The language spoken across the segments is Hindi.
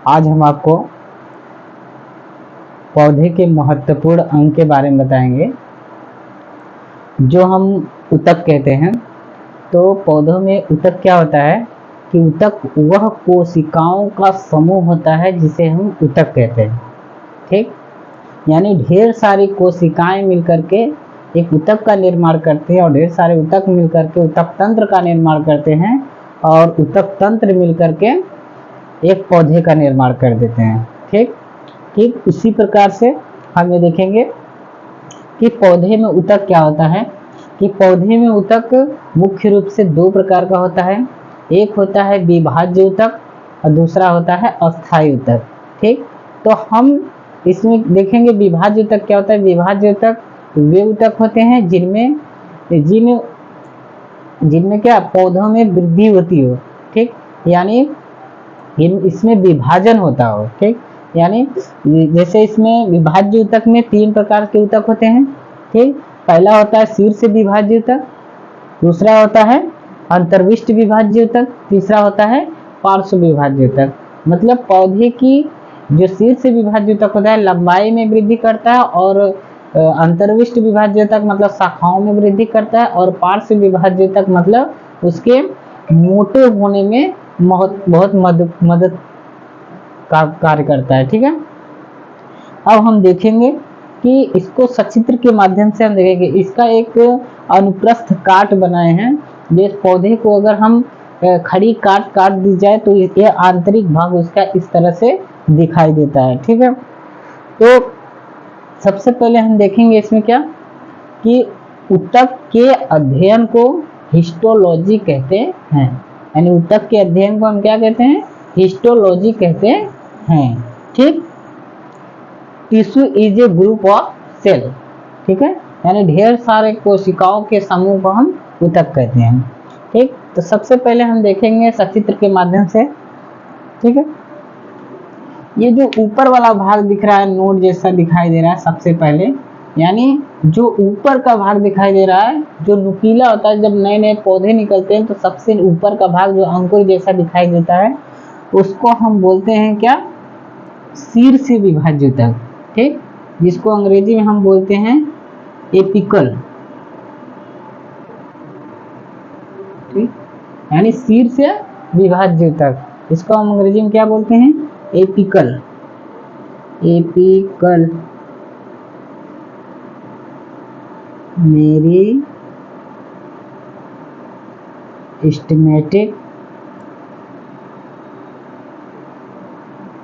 आज हम आपको पौधे के महत्वपूर्ण अंग के बारे में बताएंगे जो हम ऊतक कहते हैं। तो पौधों में ऊतक क्या होता है कि ऊतक वह कोशिकाओं का समूह होता है जिसे हम ऊतक कहते हैं। ठीक, यानी ढेर सारी कोशिकाएं मिलकर के एक ऊतक का निर्माण करते हैं और ढेर सारे ऊतक मिलकर के ऊतक तंत्र का निर्माण करते हैं और ऊतक तंत्र मिलकर के एक पौधे का निर्माण कर देते हैं। ठीक ठीक इसी प्रकार से हम ये देखेंगे कि पौधे में ऊतक क्या होता है कि पौधे में ऊतक मुख्य रूप से दो प्रकार का होता है। एक होता है विभाज्य ऊतक और दूसरा होता है अस्थायी ऊतक। ठीक, तो हम इसमें देखेंगे विभाज्य ऊतक क्या होता है। विभाज्य ऊतक वे ऊतक होते हैं जिनमें क्या पौधों में वृद्धि होती हो। ठीक, यानी इसमें विभाजन होता हो। ठीक, यानी जैसे इसमें विभाज्य ऊतक में तीन प्रकार के ऊतक होते हैं। ठीक, पहला होता है शीर्ष विभाज्य ऊतक, दूसरा होता है अंतर्विष्ट विभाज्य ऊतक, तीसरा होता है पार्श्व विभाज्य ऊतक। मतलब पौधे की जो शीर्ष विभाज्य ऊतक होता है लंबाई में वृद्धि करता है और अंतर्विष्ट विभाज्य ऊतक मतलब शाखाओं में वृद्धि करता है और पार्श्व विभाज्य ऊतक मतलब उसके मोटे होने में बहुत मदद का कार्य करता है। ठीक है, अब हम देखेंगे कि इसको सचित्र के माध्यम से हम देखेंगे। इसका एक अनुप्रस्थ काट बनाए हैं। जिस पौधे को अगर हम खड़ी काट दी जाए तो ये आंतरिक भाग उसका इस तरह से दिखाई देता है। ठीक है, तो सबसे पहले हम देखेंगे इसमें क्या कि ऊतक के अध्ययन को हिस्टोलॉजी कहते हैं। यानी ऊतक के अध्ययन को हम क्या कहते हैं, हिस्टोलॉजी कहते हैं। ठीक, tissue is a group of cell. ठीक है, यानी ढेर सारे कोशिकाओं के समूह को हम ऊतक कहते हैं। ठीक, तो सबसे पहले हम देखेंगे सचित्र के माध्यम से। ठीक है, ये जो ऊपर वाला भाग दिख रहा है नोड जैसा दिखाई दे रहा है सबसे पहले, यानी जो ऊपर का भाग दिखाई दे रहा है जो नुकीला होता है। जब नए नए पौधे निकलते हैं तो सबसे ऊपर का भाग जो अंकुर जैसा दिखाई देता है उसको हम बोलते हैं क्या, शीर्ष विभाज्य ऊतक। ठीक, जिसको अंग्रेजी में हम बोलते हैं एपिकल। ठीक, यानी शीर्ष विभाज्य ऊतक, इसको हम अंग्रेजी में क्या बोलते हैं, apical. Apical meristematic,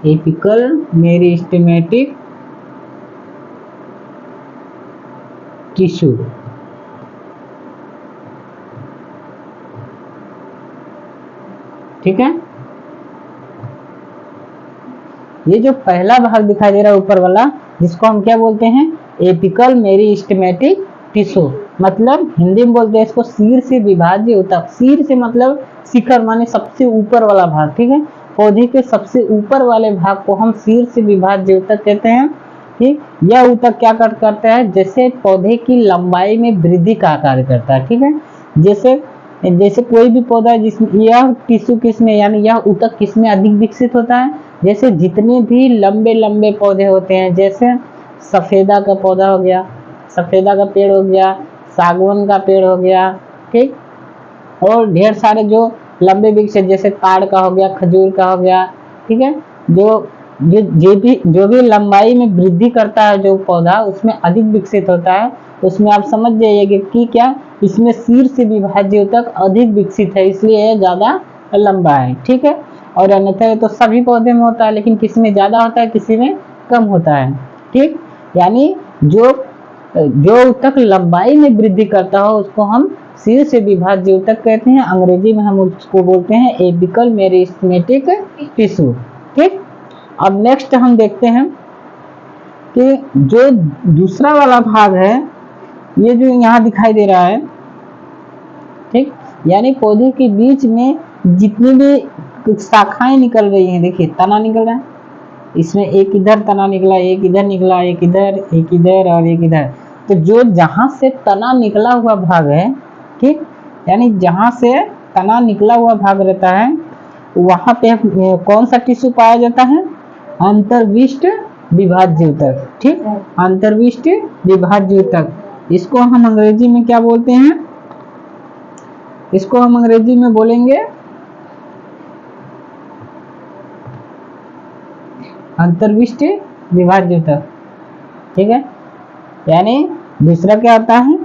apical meristematic tissue. ठीक है, ये जो पहला भाग दिखाई दे रहा है ऊपर वाला जिसको हम क्या बोलते हैं, एपिकल मेरिस्टेमेटिक टिश्यू, मतलब हिंदी में बोलते हैं इसको शीर्ष विभाज्य ऊतक। शीर्ष मतलब शिखर माने सबसे ऊपर वाला भाग। ठीक है, पौधे के सबसे ऊपर वाले भाग को हम शीर्ष विभाज्य ऊतक कहते हैं। ठीक, यह ऊतक क्या करता है, जैसे पौधे की लंबाई में वृद्धि का कार्य करता है। ठीक है, जैसे कोई भी पौधा है जिसमें यह टिश्यू किसमें यानी यह ऊतक किसमें अधिक विकसित होता है, जैसे जितने भी लंबे लंबे पौधे होते हैं, जैसे सफेदा का पौधा हो गया, सफेदा का पेड़ हो गया, सागवान का पेड़ हो गया। ठीक, और ढेर सारे जो लंबे वृक्ष जैसे ताड़ का हो गया, खजूर का हो गया। ठीक है, जो भी लंबाई में वृद्धि करता है जो पौधा उसमें अधिक विकसित होता है, उसमें आप समझ जाइए कि क्या इसमें शीर्ष विभाज्य ऊतक अधिक विकसित है, इसलिए यह ज्यादा लंबा है। ठीक है, और अन्यथा तो सभी पौधे में होता है लेकिन किसी में ज्यादा होता है किसी में कम होता है। ठीक, यानी जो ऊतक लंबाई में वृद्धि करता हो उसको हम शीर्ष विभाज्य ऊतक कहते हैं। अंग्रेजी में हम उसको बोलते हैं एपिकल मेरिस्टेमेटिक टिश्यू। ठीक, अब नेक्स्ट हम देखते हैं कि जो दूसरा वाला भाग है ये जो यहाँ दिखाई दे रहा है। ठीक, यानी पौधे के बीच में जितनी भी शाखाएं निकल रही हैं, देखिए तना निकल रहा है, इसमें एक इधर तना निकला, एक इधर निकला, एक इधर और एक इधर। तो जो जहां से तना निकला हुआ भाग है, ठीक, यानी जहां से तना निकला हुआ भाग रहता है वहां पे कौन सा टिश्यू पाया जाता है? अंतर्विष्ट विभाज्य ऊतक। ठीक, अंतर्विष्ट विभाज्य ऊतक। इसको हम अंग्रेजी में क्या बोलते हैं? इसको हम अंग्रेजी में बोलेंगे अंतर्विष्ट विभाज्य ऊतक। ठीक है, यानी दूसरा क्या होता है?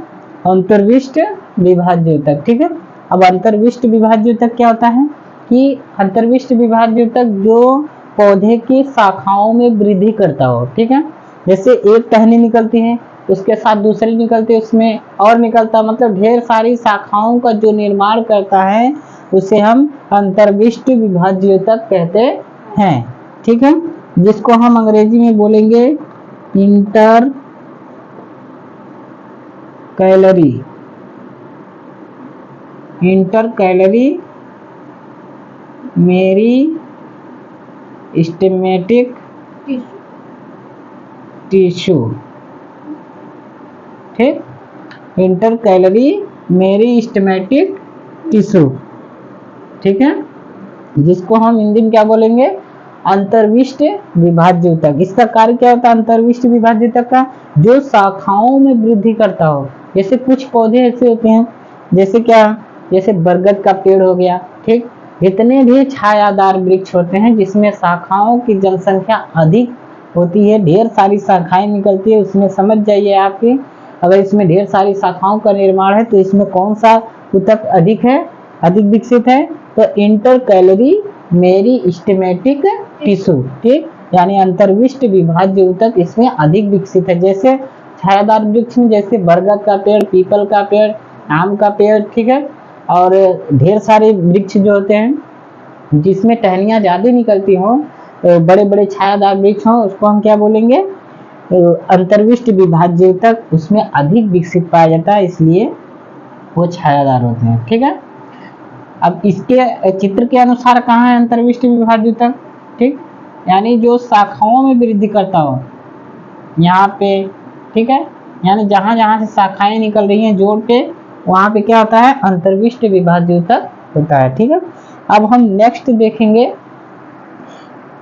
अंतर्विष्ट विभाज्य ऊतक। ठीक है, अब अंतर्विष्ट विभाज्य ऊतक क्या होता है कि अंतर्विष्ट विभाज्य ऊतक जो पौधे की शाखाओं में वृद्धि करता हो। ठीक है, जैसे एक टहनी निकलती है, उसके साथ दूसरी निकलती है, उसमें और निकलता, मतलब ढेर सारी शाखाओं का जो निर्माण करता है उसे हम अंतर्विष्ट विभाज्य ऊतक कहते हैं। ठीक है, जिसको हम अंग्रेजी में बोलेंगे इंटर कैलरी मेरिस्टेमेटिक टिश्यू। ठीक, इंटर कैलरी मेरिस्टेमेटिक टिश्यू। ठीक है, जिसको हम हिंदी में क्या बोलेंगे? अंतर्विष्ट विभाज्य ऊतक। इसका कार्य क्या होता है अंतर्विष्ट विभाज्य ऊतक का? जो शाखाओं में वृद्धि करता हो। जैसे कुछ पौधे ऐसे होते हैं, जैसे क्या, जैसे बरगद का पेड़ हो गया। ठीक, जितने भी छायादार वृक्ष होते हैं जिसमें शाखाओं की जनसंख्या अधिक होती है, ढेर सारी शाखाएं निकलती है, उसमें समझ जाइए आपकी, अगर इसमें ढेर सारी शाखाओं का निर्माण है तो इसमें कौन सा ऊतक अधिक है, अधिक विकसित है? तो इंटर कैलरी मेरिस्टेमेटिक टिश्यू। ठीक, यानी अंतर्विष्ट विभाज्य ऊतक इसमें अधिक विकसित है। जैसे छायादार वृक्ष में जैसे बरगद का पेड़, पीपल का पेड़, आम का पेड़। ठीक है, और ढेर सारे वृक्ष जो होते हैं जिसमें टहनियां ज्यादा निकलती हों, बड़े बड़े छायादार वृक्ष हों, उसको हम क्या बोलेंगे? अंतर्विष्ट विभाज्य ऊतक उसमें अधिक विकसित पाया जाता है, इसलिए वो छायादार होते हैं। ठीक है, अब इसके चित्र के अनुसार कहाँ है अंतर्विष्ट विभाज्य ऊतक? ठीक, यानी जो शाखाओं में वृद्धि करता हो यहाँ पे। ठीक है, यानी जहां जहां से शाखाएं निकल रही हैं जोड़ पे, वहां पे क्या होता है? अंतर्विष्ट विभाज्य ऊतक होता है। ठीक है, अब हम नेक्स्ट देखेंगे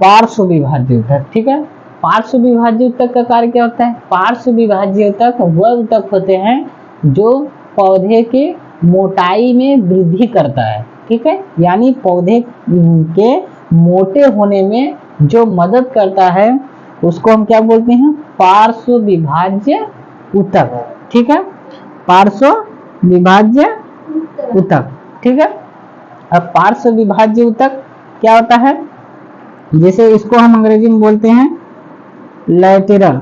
पार्श्व विभाज्य ऊतक। ठीक है, पार्श्व विभाज्य ऊतक का कार्य क्या होता है? पार्श्व विभाज्य ऊतक वह ऊतक होते हैं जो पौधे के मोटाई में वृद्धि करता है। ठीक है, यानी पौधे के मोटे होने में जो मदद करता है उसको हम क्या बोलते हैं? पार्श्व विभाज्य ऊतक। ठीक है, पार्श्व विभाज्य ऊतक। ठीक है, अब पार्श्व विभाज्य ऊतक क्या होता है? जैसे इसको हम अंग्रेजी में बोलते हैं लैटेरल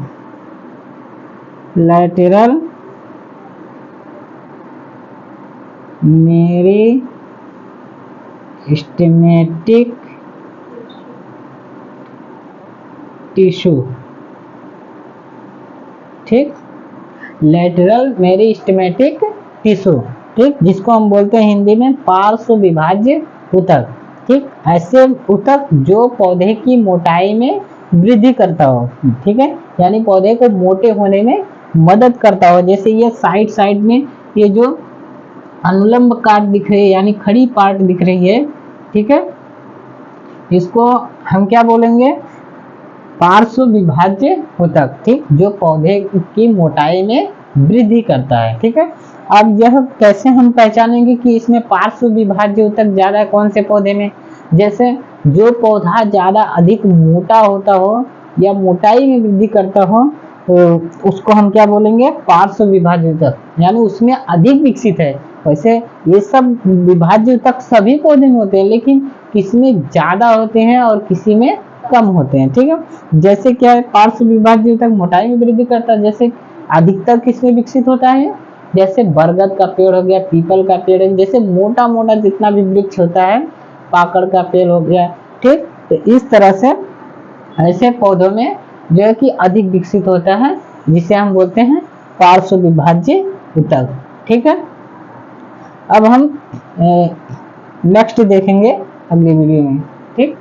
मेरिस्टेमेटिक टिश्यू। ठीक, लैटरल मेरिस्टेमेटिक टिश्यू। ठीक, जिसको हम बोलते हैं हिंदी में पार्श्व विभाज्य ऊतक। ठीक, ऐसे ऊतक जो पौधे की मोटाई में वृद्धि करता हो। ठीक है, यानी पौधे को मोटे होने में मदद करता हो। जैसे ये साइड में ये जो अनुलंब काट दिख रही है, यानी खड़ी पार्ट दिख रही है। ठीक है, इसको हम क्या बोलेंगे? पार्श्व विभाज्य ऊतक। ठीक, जो पौधे की मोटाई में वृद्धि करता है। ठीक है, अब यह कैसे हम पहचानेंगे कि इसमें पार्श्व विभाज्य ऊतक ज्यादा है कौन से पौधे में? जैसे जो पौधा ज्यादा अधिक मोटा होता हो या मोटाई में वृद्धि करता हो तो उसको हम क्या बोलेंगे? पार्श्व विभाज्य ऊतक, यानी उसमें अधिक विकसित है। वैसे ये सब विभाज्य ऊतक सभी पौधे में होते हैं, लेकिन किसी में ज्यादा होते हैं और किसी में कम होते हैं। ठीक है, जैसे क्या है? पार्श्व विभाज्य ऊतक मोटाई में वृद्धि करता है। जैसे अधिकतर किसमें विकसित होता है? जैसे बरगद का पेड़ हो गया, पीपल का पेड़ है, जैसे मोटा मोटा जितना भी वृक्ष होता है, पाकड़ का पेड़ हो गया। ठीक, तो इस तरह से ऐसे पौधों में जो है कि अधिक विकसित होता है, जिसे हम बोलते हैं पार्श्व विभाज्य ऊतक। ठीक है, अब हम नेक्स्ट देखेंगे अगली वीडियो में। ठीक।